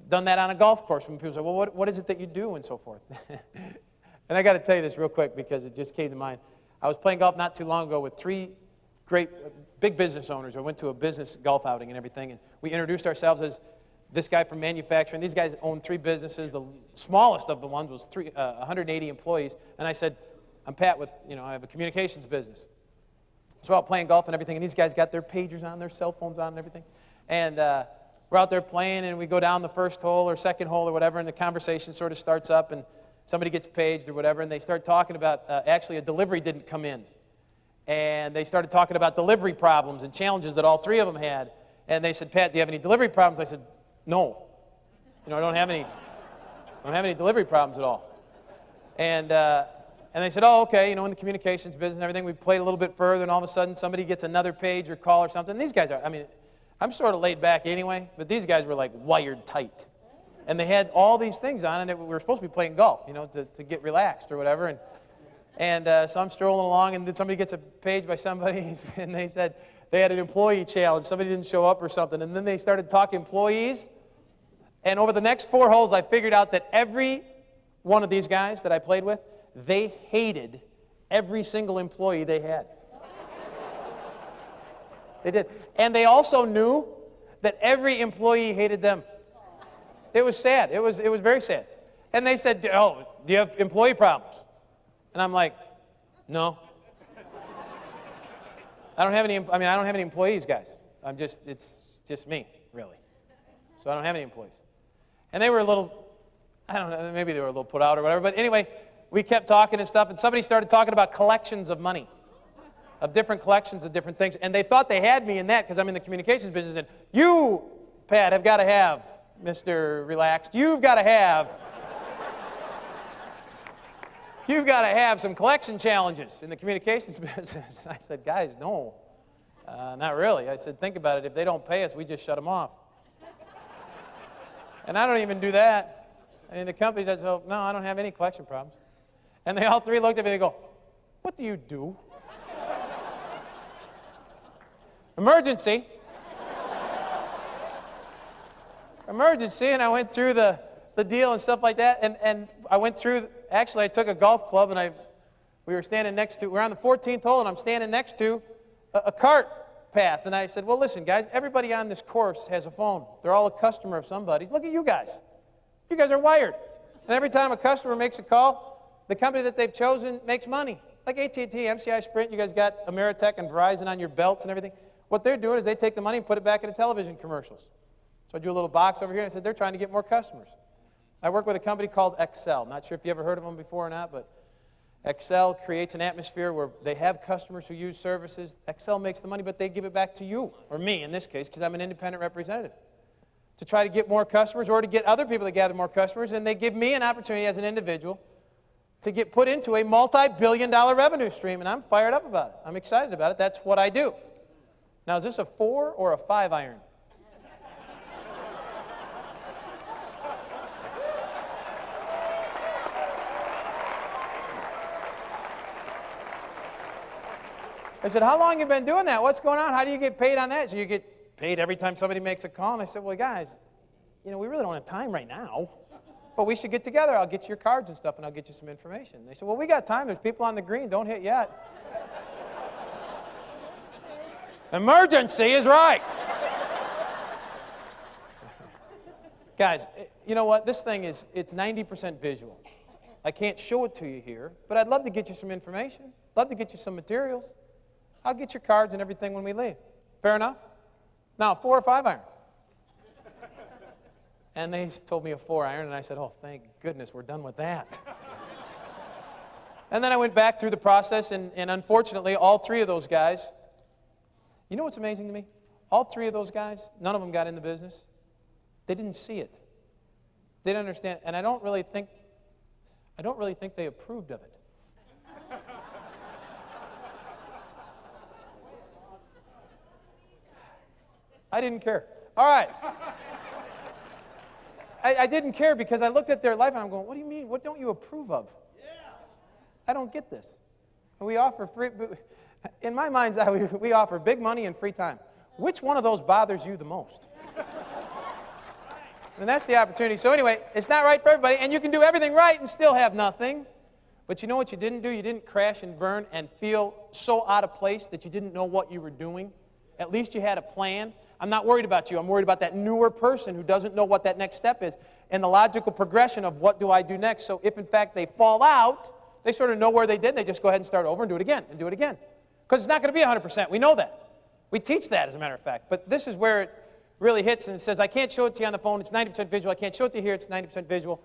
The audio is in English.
done that on a golf course when people say, well, what is it that you do and so forth. And I got to tell you this real quick because it just came to mind. I was playing golf not too long ago with three great big business owners. I went to a business golf outing and everything, and we introduced ourselves as this guy from manufacturing. These guys own three businesses. The smallest of the ones was 180 employees. And I said, I'm Pat with, I have a communications business. So we're out playing golf and everything, and these guys got their pagers on, their cell phones on and everything. And we're out there playing, and we go down the first hole or second hole or whatever, and the conversation sort of starts up, and somebody gets paged or whatever, and they start talking about, actually a delivery didn't come in. And they started talking about delivery problems and challenges that all three of them had. And they said, Pat, do you have any delivery problems? I said, no. I don't have any delivery problems at all. And they said, oh, okay, in the communications business and everything, we played a little bit further, and all of a sudden somebody gets another page or call or something. These guys are, I'm sort of laid back anyway, but these guys were like wired tight. And they had all these things on, and we were supposed to be playing golf, to get relaxed or whatever. And so I'm strolling along, and then somebody gets a page by somebody, and they said they had an employee challenge. Somebody didn't show up or something. And then they started talking employees. And over the next 4 holes, I figured out that every one of these guys that I played with, they hated every single employee they had. They did. And they also knew that every employee hated them. It was sad. It was very sad. And they said, oh, do you have employee problems? And I'm like, no. I don't have any employees, guys. It's just me, really. So I don't have any employees. And they were a little, I don't know, maybe they were a little put out or whatever. But anyway, we kept talking and stuff, and somebody started talking about collections of money, of different collections of different things. And they thought they had me in that because I'm in the communications business. And you, Pat, have got to have, Mr. Relaxed, you've got to have some collection challenges in the communications business. And I said, guys, no, not really. I said, think about it. If they don't pay us, we just shut them off. And I don't even do that. The company does, no, I don't have any collection problems. And they all three looked at me and they go, what do you do? Emergency. Emergency, and I went through the deal and stuff like that, and I went through, actually I took a golf club, and we were standing next to, we're on the 14th hole, and I'm standing next to a cart path, and I said, well, listen, guys, everybody on this course has a phone. They're all a customer of somebody's. Look at you guys. You guys are wired. And every time a customer makes a call, the company that they've chosen makes money. Like AT&T, MCI, Sprint, you guys got Ameritech and Verizon on your belts and everything. What they're doing is they take the money and put it back into television commercials. So I drew a little box over here, and I said, they're trying to get more customers. I work with a company called Excel. Not sure if you ever heard of them before or not, but Excel creates an atmosphere where they have customers who use services. Excel makes the money, but they give it back to you, or me in this case, because I'm an independent representative, to try to get more customers or to get other people to gather more customers, and they give me an opportunity as an individual to get put into a multi-billion-dollar revenue stream, and I'm fired up about it. I'm excited about it. That's what I do. Now, is this a 4 or a 5 iron? I said, how long have you been doing that? What's going on? How do you get paid on that? So you get paid every time somebody makes a call? And I said, well, guys, we really don't have time right now, but we should get together. I'll get you your cards and stuff, and I'll get you some information. And they said, well, we got time. There's people on the green. Don't hit yet. Emergency is right. Guys, you know what? This thing it's 90% visual. I can't show it to you here, but I'd love to get you some information. Love to get you some materials. I'll get your cards and everything when we leave. Fair enough? Now, 4 or 5 iron. And they told me a 4 iron, and I said, oh, thank goodness we're done with that. And then I went back through the process, and unfortunately, all 3 of those guys, you know what's amazing to me? All 3 of those guys, none of them got in the business. They didn't see it. They didn't understand, and I don't really think they approved of it. I didn't care. All right. I didn't care because I looked at their life and I'm going, what do you mean? What don't you approve of? Yeah. I don't get this. We offer free, in my mind's eye, we offer big money and free time. Which one of those bothers you the most? And that's the opportunity. So anyway, it's not right for everybody, and you can do everything right and still have nothing. But you know what you didn't do? You didn't crash and burn and feel so out of place that you didn't know what you were doing. At least you had a plan. I'm not worried about you. I'm worried about that newer person who doesn't know what that next step is and the logical progression of what do I do next. So if, in fact, they fall out, they sort of know where they did, and they just go ahead and start over and do it again and do it again. Because it's not going to be 100%. We know that. We teach that, as a matter of fact. But this is where it really hits, and it says, I can't show it to you on the phone. It's 90% visual. I can't show it to you here. It's 90% visual.